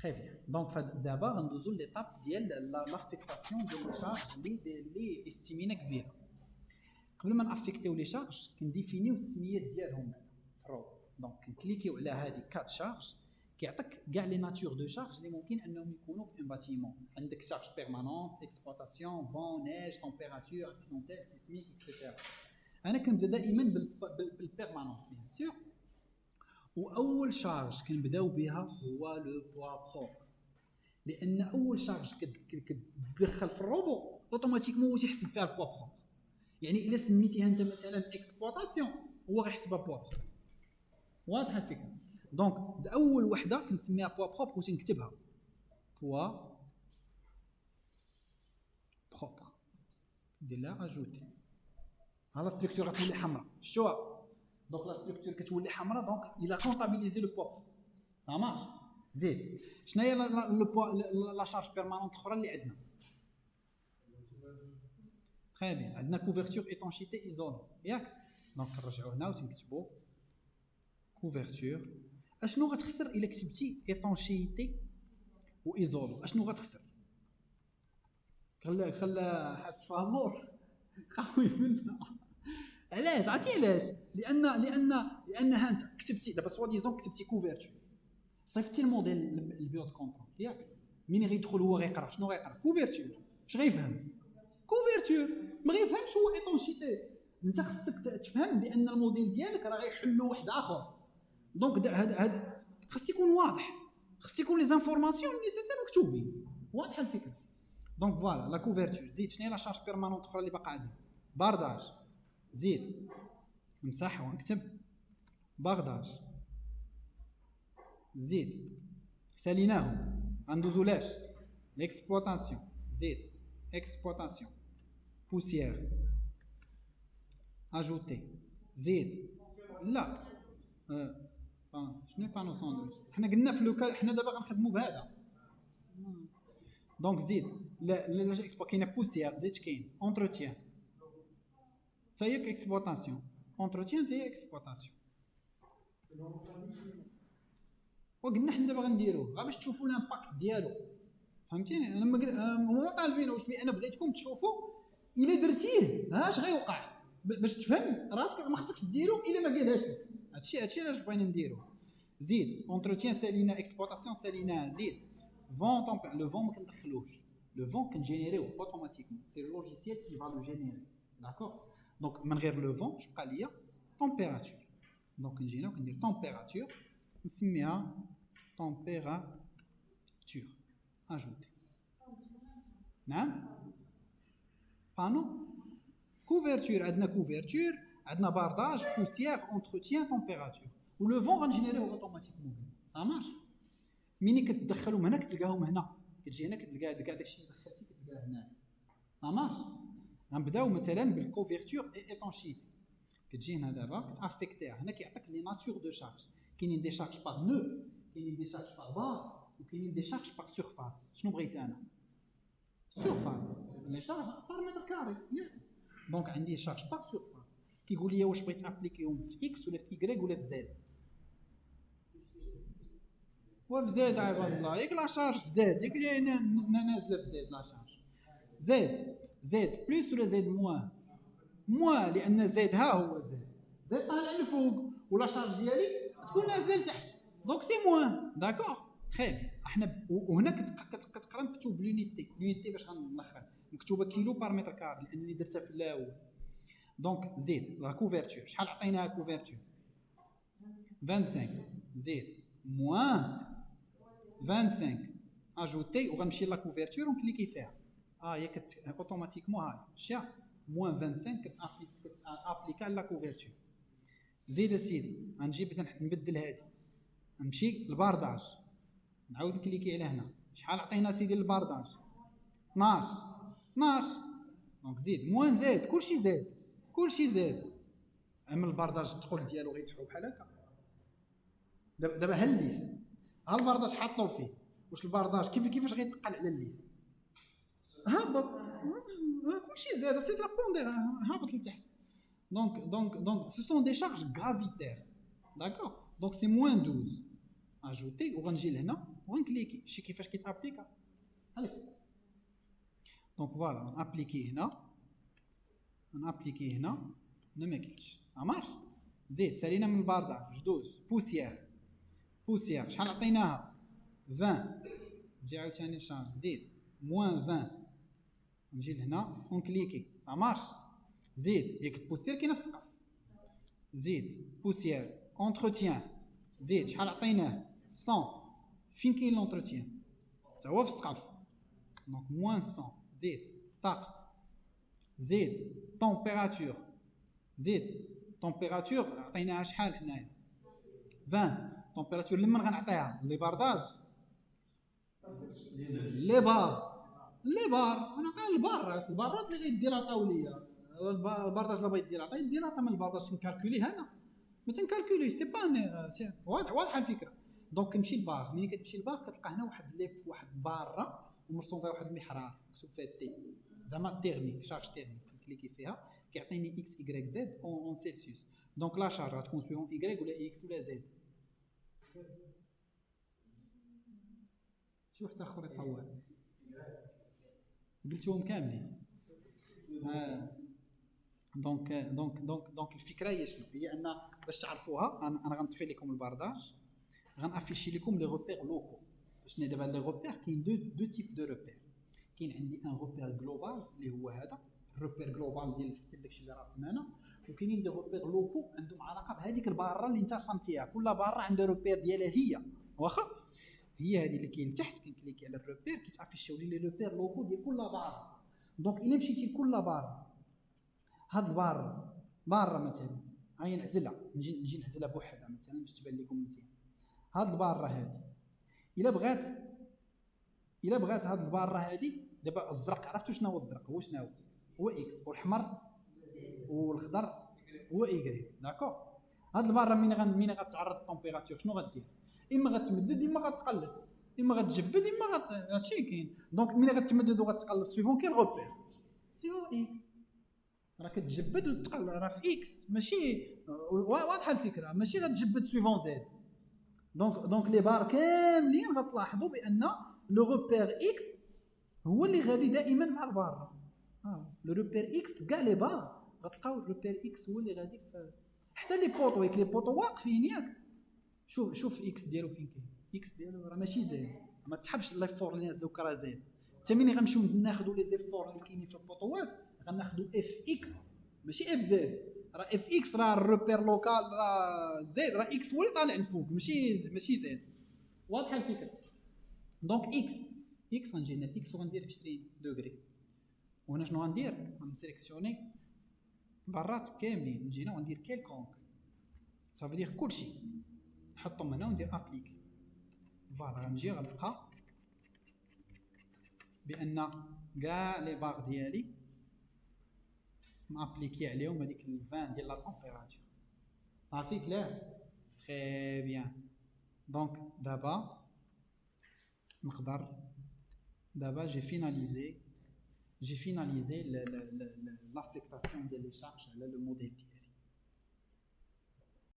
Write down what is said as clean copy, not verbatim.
Très bien. Donc, d'abord, on doit l'étape de l'affectation des charges اللي استمينا كبيره. قبل ما نافيكتيو لي شارج كنديفينيو السميات ديالهم في الروب. دونك كنكليكيو على هذه كات شارج كيعطيك كاع لي ناتور دو شارج اللي ممكن انهم يكونوا في ان باتيمون. عندك شارج بيرمانونت، اكسبلوطاسيون، فون، نيج، تمبيراتور، اكسيدونتيل، سيسميك اكسيتيرا. انا كنبدا دائما بالبيرمانونت بيان سور. واول شارج كنبداو بها هو لو بوا بروبر، لان اول شارج كتدخل في الروبو اوتوماتيكمون هو تيحسب فيها البوا بروبر. يعني الا سميتيها انت مثلا اكسبلوطاسيون هو غيحسبها بوا بروبر. واضحه الفكره؟ دونك اول وحده كنسميها بوا بروبر وتنكتبها بوا بروبر، ندير لها اجوتي. ها لا ستركتور غتولي حمراء، شفتوها؟ دونك لا ستركتور كتولي حمراء، دونك الى كونطابيليزي لو بوا بروبر. سا مارش. زيد شناهي لو بوا لا شارج بيرمانونت الاخرى اللي عندنا؟ تري بيان، عندنا كوفرتور ايتونشيتي ايزولون ياك. دونك نرجعوا هنا وتنكتبوا كوفرتور. اشنو غتخسر الا كتبتي ايتونشيتي وايزولو؟ اشنو غتخسر؟ خلا حاج فامور خاوي منا. علاش؟ عرفتي علاش؟ لان ها انت كتبتي دابا سوا ديزون كتبتي كوفرتور، صيفطتي الموديل البيوت كونترول ياك. مين غيدخل هو غيقرا شنو غيقرا؟ كوفرتور. اش غيفهم؟ كوفرتور. ما غيفهمش هو ايتونشيتي. انت خصك تفهم بان الموديل ديالك راه غيحلو واحد اخر. دونك هذا خص يكون واضح، خص يكون لي زانفورماسيون نيسيسير مكتوبين. واضحه الفكره؟ دونك فوالا لا كوفرتور. زيد شنو هي لا شارج بيرمانونت اخرى اللي باقا عندنا؟ بارداج. زيد نمسح ونكتب بارداج. زيد ساليناهم غندوزو لاش؟ ليكسبلوطاسيون. زيد اكسبلوطاسيون بوسيير اجوتي. زيد لا شنو بانو سوندويتش؟ حنا قلنا في لوكال حنا دابا غنخدموا بهذا. دونك زيد لا اكسبو كاينه بوسيير. زيد كاين اونتروتيان تا هي اكسبلوطاسيون. اونتروتيان تا هي اكسبلوطاسيون. وقلنا حنا دابا غنديروه غير باش تشوفوا الامباكت ديالو. فهمتيني؟ انا ما طالبينوش، مي انا بغيتكم تشوفوا الا درتيه اش غيوقع باش تفهم راسك. ما خصكش ديرو الا ما قالهاش لك. هادشي علاش بغينا نديرو. زيد اونتروتيان سالينا، اكسبلوطاسيون سالينا. زيد فون طومبير. لو فون ما كندخلوش، لو فون كنجينيريو اوتوماتيكمون، سي لو لوجيسيال كي فا لو جينيري. داكور؟ دونك من غير لو فون بقى ليا طومبيراتور. دونك نجي هنا وكندير طومبيراتور نسميها طومبيراتور اجوتي. نعم بانو كوفرتور. عندنا كوفرتور، عندنا بارداج، بوسيير، اونتروتيان، طومبيراتور. ولو فون غنجينيريو اوتوماتيكمون. سا مارش. ملي كتدخلهم هنا كتلقاهم هنا، كتجي هنا كتلقى كاع داكشي اللي دخلتي كتلقاه هنا. سا مارش. غنبداو مثلا بالكوفرتور اي ايتونشيتي. كتجي هنا دابا كتافيكتيها. هنا كيعطيك لي ناتور دو شارج. كاينين دي شارج باغ نو، كاينين دي شارج باغ بار، وكاينين دي شارج باغ سيرفاس. شنو بغيت انا؟ سيرفاس. لي شارج بار متر كاري. دونك عندي شارج باغ سيرفاس. كيقول لي واش بغيت ابليكيهم في اكس ولا في ايكغيك ولا في زد. وفي زد عباد الله ياك لا شارج في زد ياك جاي نازله في زد لا شارج. زد بلس ولا زد موان؟ موان، لان زد ها هو زد طالع لفوق ولا شارج ديالي تكون نازله لتحت. دونك سي موان. داكور خير. احنا وهنا كتقرا مكتوب لونيتي باش غنلخر مكتوبه كيلو بار متر كاري لانني درتها في الاول. دونك زيد لا كوفرتور. شحال عطيناها كوفرتور؟ 25. زيد موان 25 اجوتي وغنمشي لا كوفرتور ونكليكي فيها. هي اوتوماتيكمون هاي شا موان 25 كتابليكا لا كوفرتور. زيد اسيدي غنجي نبدل هادي نمشي للبارداج نعاود نكليكي على هنا. شحال عطينا سيدي للبارداج؟ 12. دونك زيد موان زاد كلشي زاد. اما البارداج الثقل ديالو غيدفعوا بحال هكا. دابا ها الليس ها البارداج حاطو فيه. واش البارداج كيفاش غيتقل على الليس؟ هابط كلشي زاد. سيت لا بوندير هابط لتحت. دونك سو سون دي شارج غرافيتير. داكور. دونك سي موان 12 اجوتي وغنجي لهنا وغنكليكي شي كيفاش كيتابليكا هاك. دونك فوالا نابليكي هنا ما كاينش سا مارش. زيد سالينا من البارداج جدوز بوسيير شحال عطيناها 20 نجي عاوتاني نشارج زيد موان 20 نجي لهنا ونكليكي سا مارش. زيد ياك البوسيير كاينه في السقف زيد بوسيير اونتروتيان زيد شحال عطيناه 100 فين كاين لونتروتيان تا هو في السقف دونك موان 100 زيد طاق زيد طومبيراتور زيد طومبيراتور عطيناها شحال حنايا 20 طومبيراتور لمن غنعطيها لي بارداج لي بار غنعطيها البارات اللي غيديلاطاو ليا البارداج لا بغيت ديلاطا يديلاطا من البارداج نكالكوليه انا ما تنكالكوليه سي با واضحه الفكره. دونك كنمشي للبار ملي كتمشي للبار كتلقى هنا واحد ليف واحد باره ومرسوم فيها واحد المحرار مكتوب فيها تي زعما تيرميك شارج تيرميك كليكي فيها كيعطيني اكس ايغريك زد اون سيلسيوس. دونك لا شارج غتكون سويون ايغريك ولا اكس ولا زد. شي واحد اخر يطول قلتوهم كاملين. دونك الفكره هي شنو هي ان باش تعرفوها انا غنطفي لكم البارداج غنافيشي لكم لي روبير لوكو. شنو دابا لي روبير كاين دو تيب دو روبير. كاين عندي ان روبير جلوبال اللي هو هذا الروبير جلوبال ديال داكشي اللي راه سمعنا وكاينين دي روبير لوكو عندهم علاقه بهذيك الباره اللي انت رسمتيها. كل باره عندها روبير ديالها هي واخا هي هذه اللي كاين تحت كنكليكي على الروبير كيتافيشيو لي روبير لوكو ديال كل باره. دونك الا مشيتي لكل باره هاد الباره مثلا هاي نعزلها نجي نعزلها بوحدها مثلا باش تبان لكم مزيان. هاد الباره هادي الا بغات هاد الباره هادي دابا الزرق عرفتوا شنو هو الزرق هو شنو هو اكس والاحمر والخضر هو ايغريك داكور. هاد الباره مين غتعرض للطومبيراتور شنو غدير اما غتمدد اما غتقلص اما غتجبد اما هادشي كاين. دونك مين غتمدد وغتقلص سيفون كاين روبير سيفون اكس راه كتجبد وتقلص راه في اكس ماشي واضحه الفكره ماشي غتجبد سيفون زد. دونك لي بار كاملين غتلاحظوا بان لو روبير اكس هو اللي غادي دائما مع البار. لو روبير اكس كاع لي بار غتلقاو الروبير اكس هو اللي غادي حتى لي بوطو واقفين ياك. شوف اكس ديالو فين كاين اكس ديالو راه ماشي زد ما تسحبش لي فور اللي نازلو كرا زد. حتى ملي غنمشيو ناخذوا لي زيفور اللي كاينين في البوطوات غناخذوا اف اكس ماشي اف زد. راه اف اكس راه الروبير لوكال راه زد راه اكس هو اللي طالع الفوق ماشي زد. واضحه الفكره. دونك اكس غنجي هنا اكس وغندير 20 دوغري وهنا شنو غندير غنسيليكسيوني برات كاملين نجي هنا وندير كيلكونك صافي دير كلشي نحطهم هنا وندير ابليك. فوالا غنجي غنلقى بان كاع لي باغ ديالي نابليكي عليهم هذيك 20 ديال لا طومبيراتور صافي كلير تري بيان. دونك دابا نقدر دابا جي فيناليزي لافيكتاسيون ديال لي شارج على لو موديل ديالي.